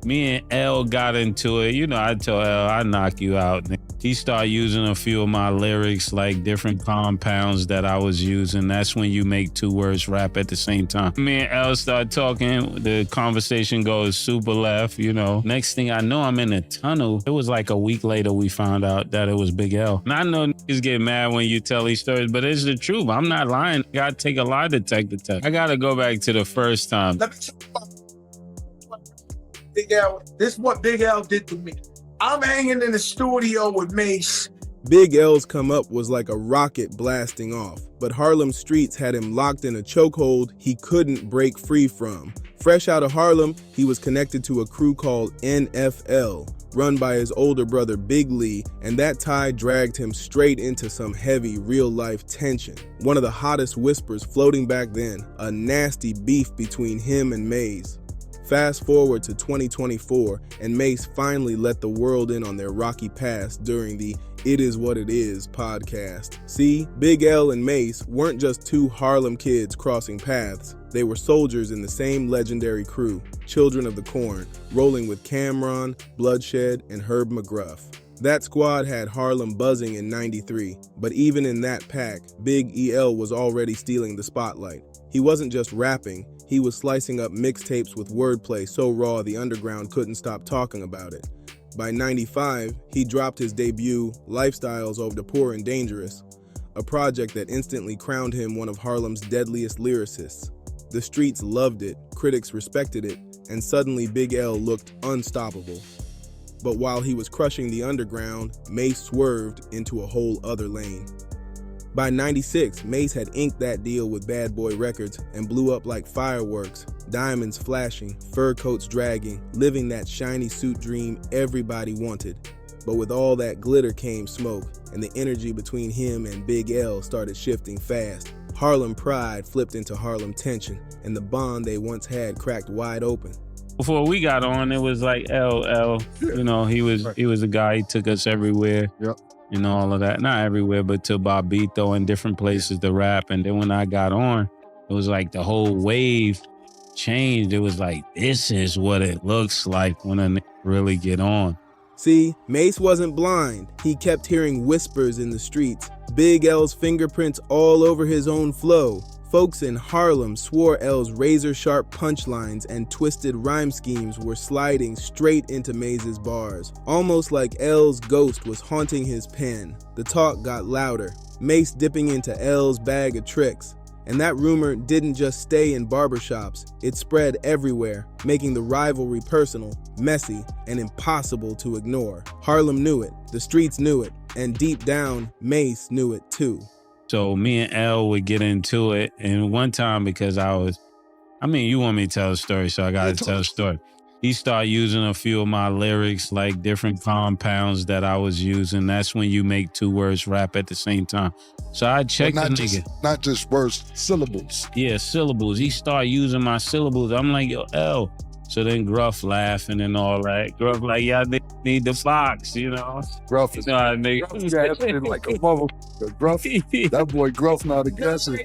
Me and L got into it. You know, I told L, I knock you out. He started using a few of my lyrics, like different compounds that I was using. That's when you make two words rap at the same time. Me and L start talking. The conversation goes super left, you know. Next thing I know, I'm in a tunnel. It was like a week later we found out that it was Big L. And I know niggas get mad when you tell these stories, but it's the truth. I'm not lying. I gotta take a lie detector test. I gotta go back to the first time. Let me tell you about Big L. This is what Big L did to me. I'm hanging in the studio with Mase. Big L's come up was like a rocket blasting off, but Harlem streets had him locked in a chokehold he couldn't break free from. Fresh out of Harlem, he was connected to a crew called NFL, run by his older brother Big Lee, and that tie dragged him straight into some heavy real-life tension. One of the hottest whispers floating back then, a nasty beef between him and Mase. Fast forward to 2024, and Mase finally let the world in on their rocky past during the It Is What It Is podcast. See, Big L and Mase weren't just two Harlem kids crossing paths. They were soldiers in the same legendary crew, Children of the Corn, rolling with Cameron, Bloodshed, and Herb McGruff. That squad had Harlem buzzing in '93, but even in that pack, Big EL was already stealing the spotlight. He wasn't just rapping, he was slicing up mixtapes with wordplay so raw the underground couldn't stop talking about it. By '95, he dropped his debut, Lifestyles of the Poor and Dangerous, a project that instantly crowned him one of Harlem's deadliest lyricists. The streets loved it, critics respected it, and suddenly Big L looked unstoppable. But while he was crushing the underground, Mase swerved into a whole other lane. By '96, Mase had inked that deal with Bad Boy Records and blew up like fireworks, diamonds flashing, fur coats dragging, living that shiny suit dream everybody wanted. But with all that glitter came smoke, and the energy between him and Big L started shifting fast. Harlem pride flipped into Harlem tension, and the bond they once had cracked wide open. Before we got on, it was like LL. You know, he was a guy. He took us everywhere. Yep. You know, all of that. Not everywhere, but to Bobito and different places to rap. And then when I got on, it was like the whole wave changed. It was like, this is what it looks like when a nigga really get on. See, Mase wasn't blind. He kept hearing whispers in the streets. Big L's fingerprints all over his own flow. Folks in Harlem swore L's razor-sharp punchlines and twisted rhyme schemes were sliding straight into Mase's bars, almost like L's ghost was haunting his pen. The talk got louder, Mase dipping into L's bag of tricks. And that rumor didn't just stay in barbershops, it spread everywhere, making the rivalry personal, messy, and impossible to ignore. Harlem knew it, the streets knew it, and deep down, Mase knew it too. So me and L would get into it, and one time because you want me to tell a story, so I gotta tell a story. He started using a few of my lyrics, like different compounds that I was using. That's when you make two words rap at the same time. So I checked the nigga. Not just words, syllables. Yeah, syllables. He started using my syllables. I'm like, yo, L. So then Gruff laughing and all that. Gruff like, y'all need the fox, you know? Gruff is like a motherfucker. Gruff, that boy Gruff not aggressive.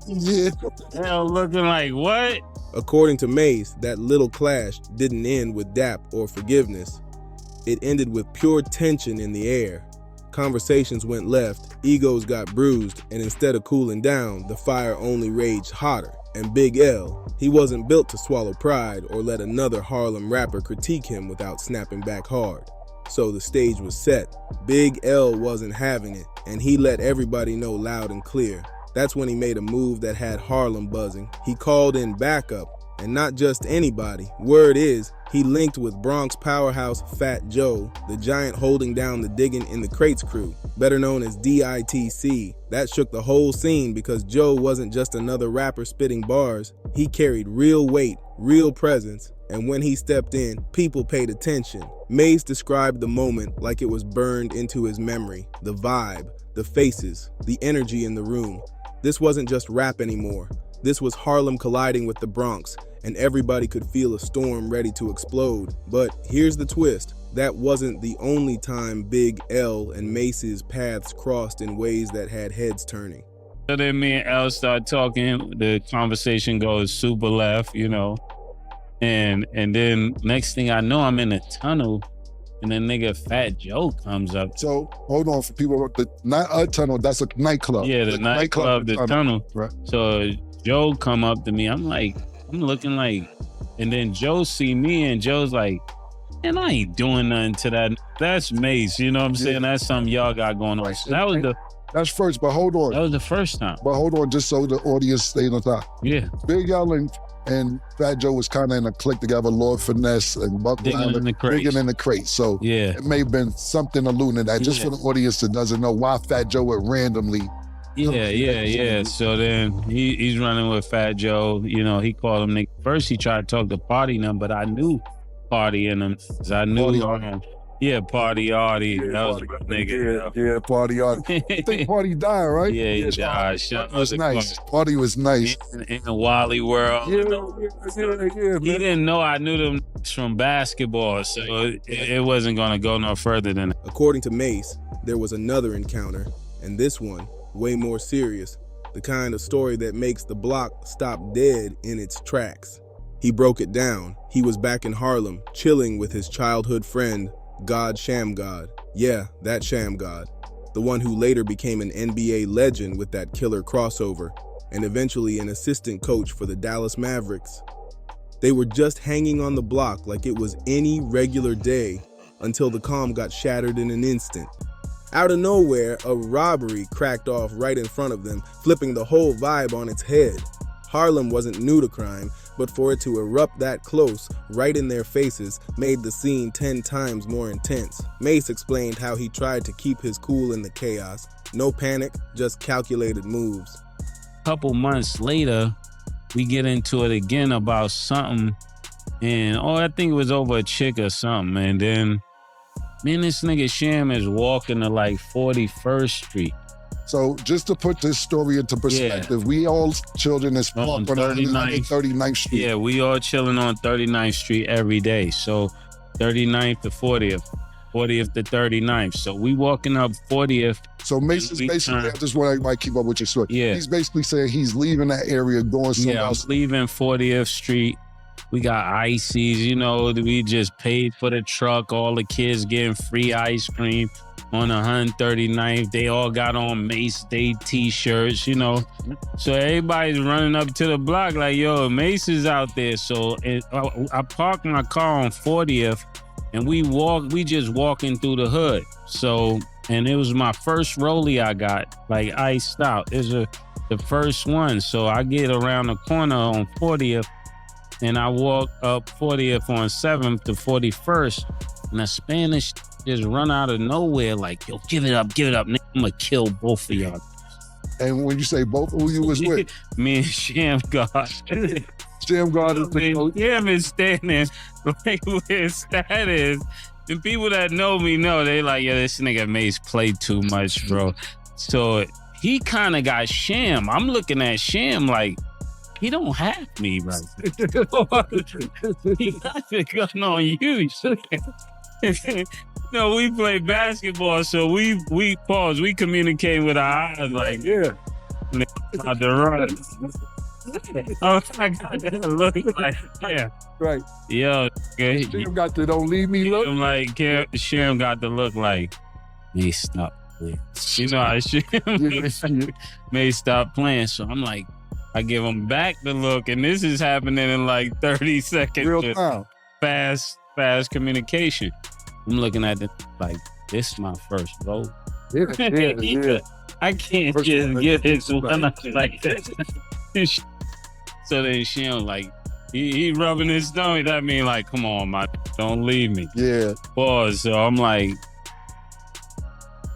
Yeah. L looking like, what? According to Mase, that little clash didn't end with dap or forgiveness. It ended with pure tension in the air. Conversations went left, egos got bruised, and instead of cooling down, the fire only raged hotter. And Big L, he wasn't built to swallow pride or let another Harlem rapper critique him without snapping back hard. So the stage was set. Big L wasn't having it, and he let everybody know loud and clear. That's when he made a move that had Harlem buzzing. He called in backup, and not just anybody. Word is, he linked with Bronx powerhouse Fat Joe, the giant holding down the Diggin' in the Crates crew, better known as DITC. That shook the whole scene because Joe wasn't just another rapper spitting bars. He carried real weight, real presence, and when he stepped in, people paid attention. Mase described the moment like it was burned into his memory. The vibe, the faces, the energy in the room. This wasn't just rap anymore. This was Harlem colliding with the Bronx, and everybody could feel a storm ready to explode. But here's the twist. That wasn't the only time Big L and Mase's paths crossed in ways that had heads turning. So then me and L start talking. The conversation goes super left, you know. And then next thing I know, I'm in a tunnel, and then nigga Fat Joe comes up. So hold on for people. Not a tunnel. That's a nightclub. Yeah, the nightclub, the tunnel. Right. So Joe come up to me. I'm looking like, and then Joe see me, and Joe's like, "Man, I ain't doing nothing to that. That's Mase. You know what I'm saying? That's something y'all got going on." Right. So that was That's first, but hold on. that was the first time. But hold on, just so the audience stays on top. Yeah, Big L and Fat Joe was kind of in a clique together. Lord Finesse and Buck digging in the crate. digging in the crate. So Yeah, it may have been something alluding to that. Just Yeah. for the audience that doesn't know why Fat Joe would randomly. yeah. So then he's running with Fat Joe. You know, he called him nigga. First, he tried to talk to Party and them, but I knew Party in him. 'Cause I knew Party Artie. That was my nigga. Yeah, Party Artie. I think Party died, right? Yeah, he died. Party was nice. Party was nice. In the Wally world. Yeah, He man. didn't know I knew them from basketball, so it wasn't gonna go no further than that. According to Mase, there was another encounter, and this one, way more serious, the kind of story that makes the block stop dead in its tracks. He broke it down. He was back in Harlem, chilling with his childhood friend, God Shamgod. Yeah, that Shamgod. The one who later became an NBA legend with that killer crossover, and eventually an assistant coach for the Dallas Mavericks. They were just hanging on the block like it was any regular day until the calm got shattered in an instant. Out of nowhere, a robbery cracked off right in front of them, flipping the whole vibe on its head. Harlem wasn't new to crime, but for it to erupt that close, right in their faces, made the scene 10 times more intense. Mase explained how he tried to keep his cool in the chaos. No panic, just calculated moves. Couple months later, we get into it again about something, and I think it was over a chick or something, and then this nigga Sham is walking to like 41st Street. So just to put this story into perspective, we all children is On parked on 39th. 39th Street. Yeah, we all chilling on 39th Street every day. So 39th to 40th, 40th to 39th. So we walking up 40th. So Mase is We basically, turn- I just want to keep up with your story. Yeah. He's basically saying he's leaving that area, going somewhere Yeah, I'm else. leaving 40th Street. We got ices, you know, we just paid for the truck. All the kids getting free ice cream on 139th. They all got on Mase Day t-shirts, you know. So everybody's running up to the block like, yo, Mase is out there. So I parked my car on 40th and we just walking through the hood. So, and it was my first rollie I got, like iced out. It's the first one. So I get around the corner on 40th and I walk up 40th on 7th to 41st, and the Spanish just run out of nowhere like, yo, give it up, nigga, I'm gonna kill both of y'all. And when you say both, who you was with? Me and Sham God. Jam God is the Sham is standing like where Stat is. And people that know me know, they like, yeah, this nigga Mase play too much, bro. So he kind of got Sham. I'm looking at Sham like, he don't have me right now. He got the gun on you. No, we play basketball, so we pause. We communicate with our eyes like, yeah. about to run. I got that look like, yeah. Right. Yo, okay. Jam got the don't leave me look. I'm like, Sham got the look like, may stop playing. You know how Sham may stop playing. So I'm like, I give him back the look, and this is happening in like 30 seconds. Real time. Fast communication. I'm looking at it like, this is my first vote. Yeah. I can't First just one, get his one right. like that. So then Sham like, he rubbing his stomach. That mean like, come on, don't leave me. Yeah. Pause. So I'm like,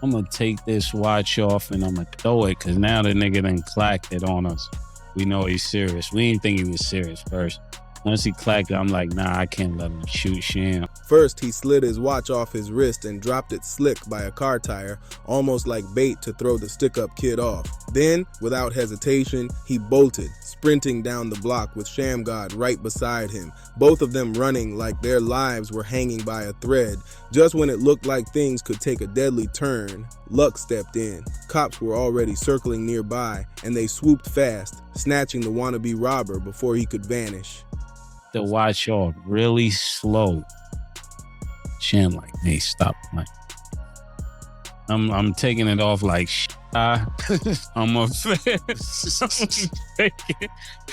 I'm gonna take this watch off and I'm gonna throw it, because now the nigga done clacked it on us. We know he's serious. We didn't think he was serious first. Once he clacked it, I'm like, nah, I can't let him shoot Sham. First, he slid his watch off his wrist and dropped it slick by a car tire, almost like bait to throw the stick-up kid off. Then, without hesitation, he bolted, sprinting down the block with Shamgod right beside him, both of them running like their lives were hanging by a thread. Just when it looked like things could take a deadly turn, luck stepped in. Cops were already circling nearby, and they swooped fast, snatching the wannabe robber before he could vanish. the watch off really slow. Sham like, hey, stop playing. I'm taking it off like I'm a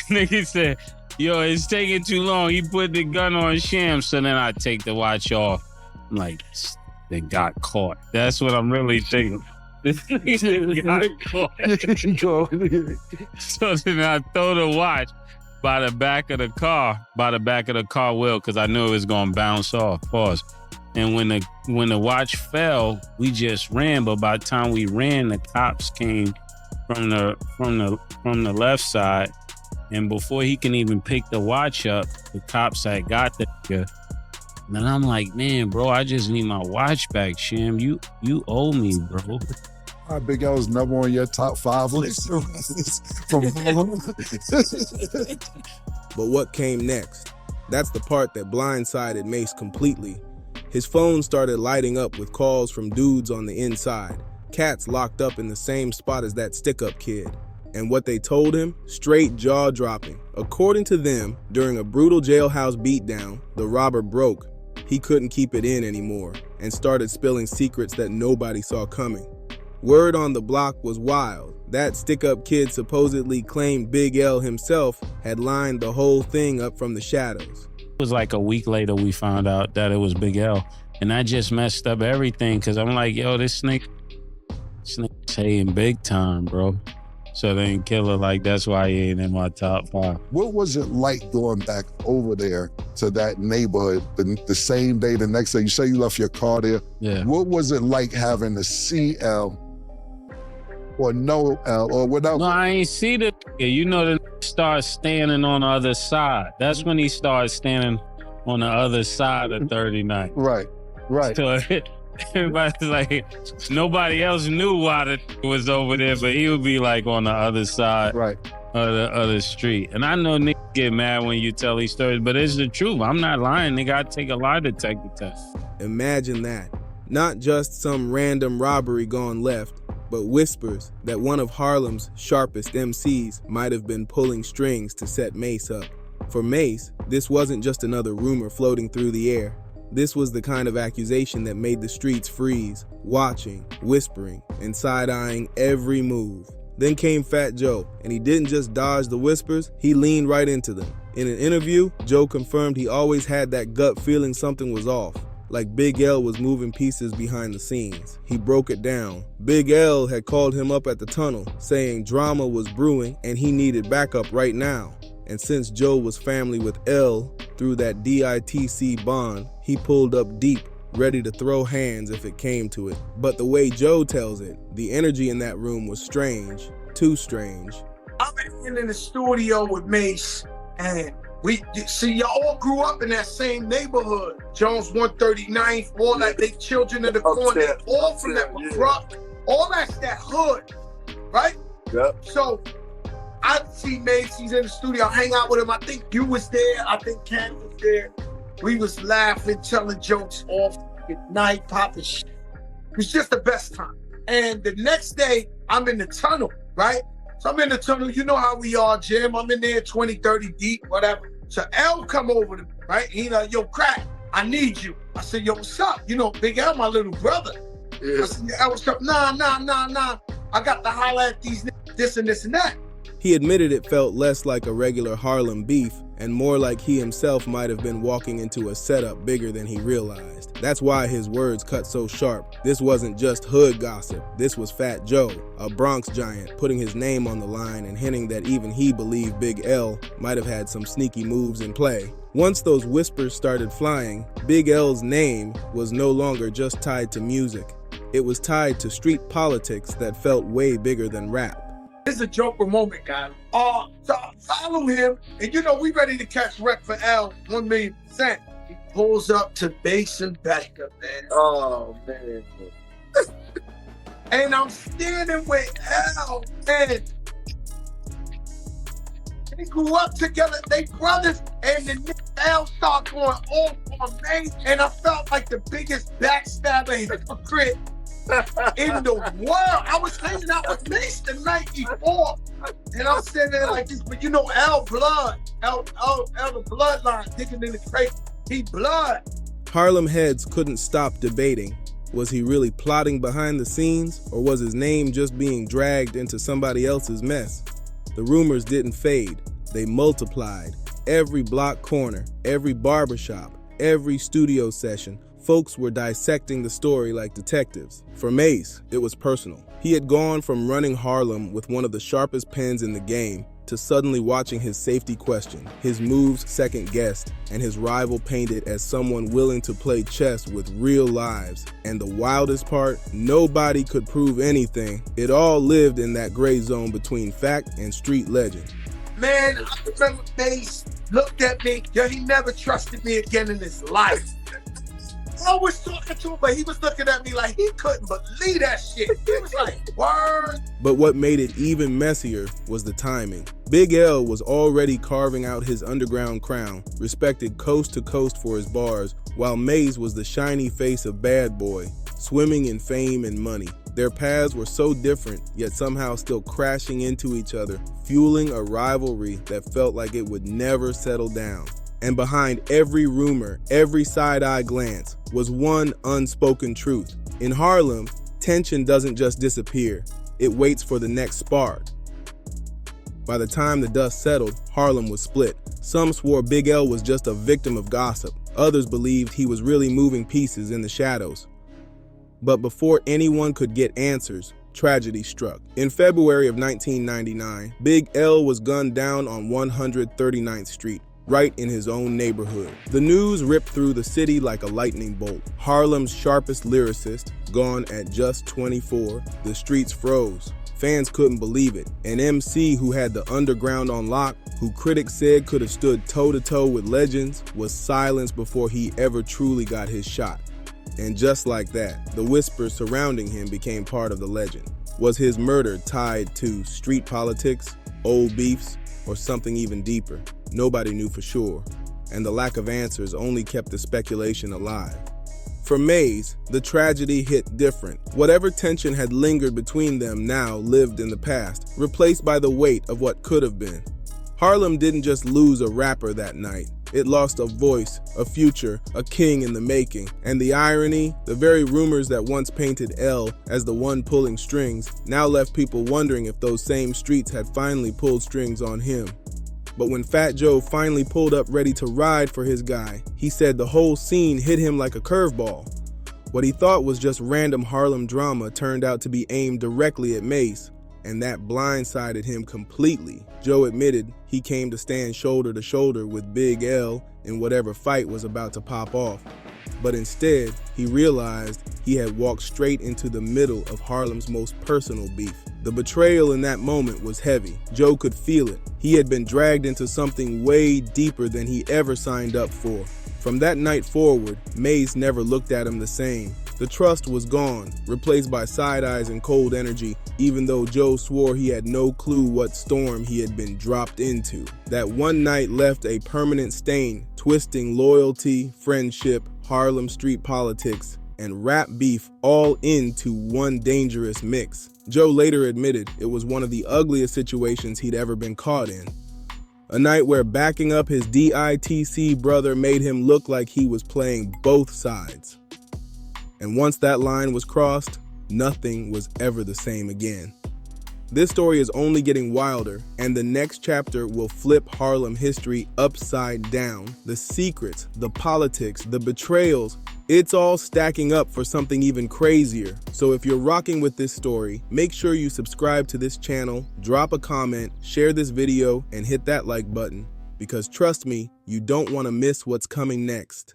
Nigga said, yo, it's taking too long. He put the gun on Sham, so then I take the watch off. I'm like, they got caught. That's what I'm really thinking. This nigga got caught. So then I throw the watch by the back of the car wheel, because I knew it was gonna bounce off. Pause. And when the watch fell, we just ran. But by the time we ran, the cops came from the left side, and before he can even pick the watch up, the cops had got the nigga. And I'm like, man, bro, I just need my watch back, Sham. You owe me, bro. Big L was never on your top 5 list from Harlem. But what came next? That's the part that blindsided Mase completely. His phone started lighting up with calls from dudes on the inside, cats locked up in the same spot as that stick-up kid. And what they told him? Straight jaw-dropping. According to them, during a brutal jailhouse beatdown, the robber broke. He couldn't keep it in anymore and started spilling secrets that nobody saw coming. Word on the block was wild. That stick-up kid supposedly claimed Big L himself had lined the whole thing up from the shadows. It was like a week later we found out that it was Big L. And I just messed up everything, because I'm like, yo, this nigga saying big time, bro. So they ain't kill her. Like, that's why he ain't in my top 5. What was it like going back over there to that neighborhood the same day, the next day? You say you left your car there. Yeah. What was it like having to see L or no L or without? No, I ain't see the nigga. You know, the nigga started standing on the other side. That's when he started standing on the other side of 39. Right. So everybody's like, nobody else knew why the nigga was over there, but he would be like on the other side of the other street. And I know niggas get mad when you tell these stories, but it's the truth. I'm not lying, nigga. I take a lie detector test. Imagine that. Not just some random robbery gone left, but whispers that one of Harlem's sharpest MCs might have been pulling strings to set Mase up. For Mase, this wasn't just another rumor floating through the air. This was the kind of accusation that made the streets freeze, watching, whispering, and side-eyeing every move. Then came Fat Joe, and he didn't just dodge the whispers, he leaned right into them. In an interview, Joe confirmed he always had that gut feeling something was off, like Big L was moving pieces behind the scenes. He broke it down. Big L had called him up at the tunnel, saying drama was brewing and he needed backup right now. And since Joe was family with L through that DITC bond, he pulled up deep, ready to throw hands if it came to it. But the way Joe tells it, the energy in that room was strange, too strange. I'm in the studio with Mase, and we see y'all all grew up in that same neighborhood. Jones 139th, all that, they children of the corner, all from that McGruff, all that's that hood, right? Yep. So I see Mase, he's in the studio, I hang out with him. I think you was there, I think Ken was there. We was laughing, telling jokes all night, popping shit. It was just the best time. And the next day, I'm in the tunnel, right? So I'm in the tunnel, you know how we are, Jim. I'm in there 20, 30 deep, whatever. So L come over to me, right? He like, yo, Crack, I need you. I said, yo, what's up? You know, Big L, my little brother. Yeah. I said, L, what's up? Nah. I got to holler at these niggas, this and this and that. He admitted it felt less like a regular Harlem beef and more like he himself might have been walking into a setup bigger than he realized. That's why his words cut so sharp. This wasn't just hood gossip. This was Fat Joe, a Bronx giant, putting his name on the line and hinting that even he believed Big L might have had some sneaky moves in play. Once those whispers started flying, Big L's name was no longer just tied to music. It was tied to street politics that felt way bigger than rap. This is a joker moment, guys. So I follow him, and you know, we ready to catch wreck for L, 1,000,000%. He pulls up to Base and Becca, man. Oh, man. And I'm standing with L, and they grew up together, they brothers, and the L started going off on me, and I felt like the biggest backstabber, hypocrite, in the world. I was hanging out with Mase the night before, and I'm sitting there like this. But you know, L the bloodline digging in the crate. He blood. Harlem heads couldn't stop debating. Was he really plotting behind the scenes, or was his name just being dragged into somebody else's mess? The rumors didn't fade. They multiplied. Every block corner, every barbershop, every studio session, folks were dissecting the story like detectives. For Mase, it was personal. He had gone from running Harlem with one of the sharpest pens in the game to suddenly watching his safety questioned, his moves second-guessed, and his rival painted as someone willing to play chess with real lives. And the wildest part, nobody could prove anything. It all lived in that gray zone between fact and street legend. Man, I remember Mase looked at me. Yo, he never trusted me again in his life. I was talking to him, but he was looking at me like he couldn't believe that shit. He was like, word. But what made it even messier was the timing. Big L was already carving out his underground crown, respected coast to coast for his bars, while Mase was the shiny face of Bad Boy, swimming in fame and money. Their paths were so different, yet somehow still crashing into each other, fueling a rivalry that felt like it would never settle down. And behind every rumor, every side-eye glance, was one unspoken truth. In Harlem, tension doesn't just disappear, it waits for the next spark. By the time the dust settled, Harlem was split. Some swore Big L was just a victim of gossip. Others believed he was really moving pieces in the shadows. But before anyone could get answers, tragedy struck. In February of 1999, Big L was gunned down on 139th Street. Right in his own neighborhood. The news ripped through the city like a lightning bolt. Harlem's sharpest lyricist, gone at just 24, the streets froze. Fans couldn't believe it. An MC who had the underground on lock, who critics said could have stood toe-to-toe with legends, was silenced before he ever truly got his shot. And just like that, the whispers surrounding him became part of the legend. Was his murder tied to street politics, old beefs, or something even deeper? Nobody knew for sure, and the lack of answers only kept the speculation alive. For Mase, the tragedy hit different. Whatever tension had lingered between them now lived in the past, replaced by the weight of what could have been. Harlem didn't just lose a rapper that night. It lost a voice, a future, a king in the making. And the irony, the very rumors that once painted L as the one pulling strings, now left people wondering if those same streets had finally pulled strings on him. But when Fat Joe finally pulled up ready to ride for his guy, he said the whole scene hit him like a curveball. What he thought was just random Harlem drama turned out to be aimed directly at Mase, and that blindsided him completely. Joe admitted he came to stand shoulder to shoulder with Big L in whatever fight was about to pop off. But instead, he realized he had walked straight into the middle of Harlem's most personal beef. The betrayal in that moment was heavy. Joe could feel it. He had been dragged into something way deeper than he ever signed up for. From that night forward, Mase never looked at him the same. The trust was gone, replaced by side eyes and cold energy, even though Joe swore he had no clue what storm he had been dropped into. That one night left a permanent stain, twisting loyalty, friendship, Harlem street politics, and rap beef all into one dangerous mix. Joe later admitted it was one of the ugliest situations he'd ever been caught in. A night where backing up his DITC brother made him look like he was playing both sides. And once that line was crossed, nothing was ever the same again. This story is only getting wilder, and the next chapter will flip Harlem history upside down. The secrets, the politics, the betrayals, it's all stacking up for something even crazier. So if you're rocking with this story, make sure you subscribe to this channel, drop a comment, share this video, and hit that like button. Because trust me, you don't want to miss what's coming next.